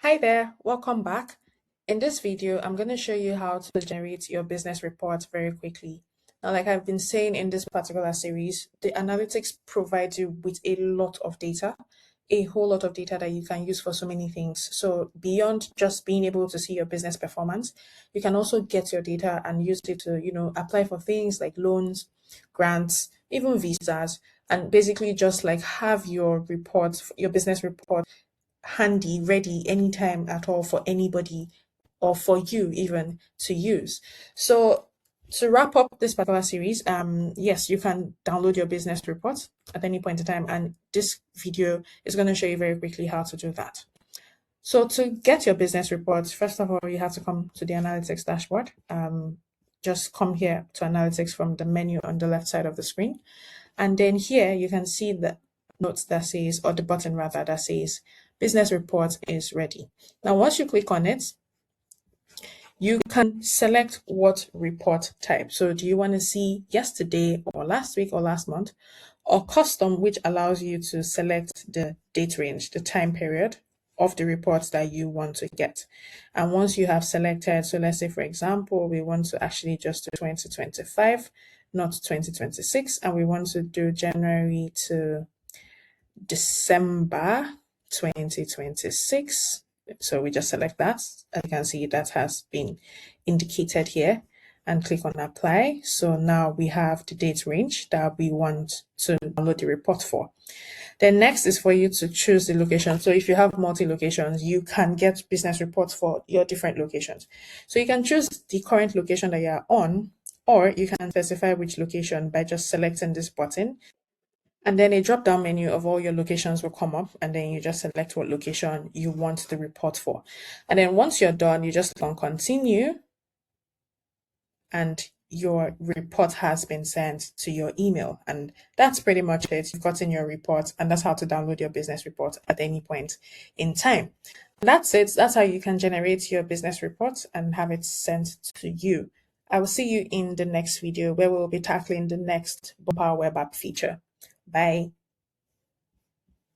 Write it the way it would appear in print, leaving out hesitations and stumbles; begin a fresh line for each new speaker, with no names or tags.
Hi there, welcome back. In this video, I'm going to show you how to generate your business report very quickly. Now, like I've been saying in this particular series, the analytics provides you with a lot of data, a whole lot of data that you can use for so many things. So beyond just being able to see your business performance, you can also get your data and use it to, apply for things like loans, grants, even visas, and basically just like have your reports, your business report handy, ready anytime at all for anybody or for you even to use. So to wrap up this particular series, yes, you can download your business report at any point in time, and this video is going to show you very quickly how to do that. So to get your business reports, first of all, you have to come to the analytics dashboard. Just come here to analytics from the menu on the left side of the screen. And then here you can see the notes that says, or the button rather, that says business report is ready. Now, once you click on it, you can select what report type. So do you want to see yesterday or last week or last month, or custom, which allows you to select the date range, the time period of the reports that you want to get. And once you have selected, so let's say, for example, we want to actually just do 2025, not 2026, and we want to do January to December 2026. So we just select that. As you can see, that has been indicated here, and click on apply. So now we have the date range that we want to download the report for. Then next is for you to choose the location. So if you have multi locations, you can get business reports for your different locations. So you can choose the current location that you are on, or you can specify which location by just selecting this button. And then a drop down menu of all your locations will come up, and then you just select what location you want the report for. And then once you're done, you just click on continue, and your report has been sent to your email. And that's pretty much it. You've gotten your report, and that's how to download your business report at any point in time. And that's it. That's how you can generate your business report and have it sent to you. I will see you in the next video where we'll be tackling the next Bumpa web app feature. Bye.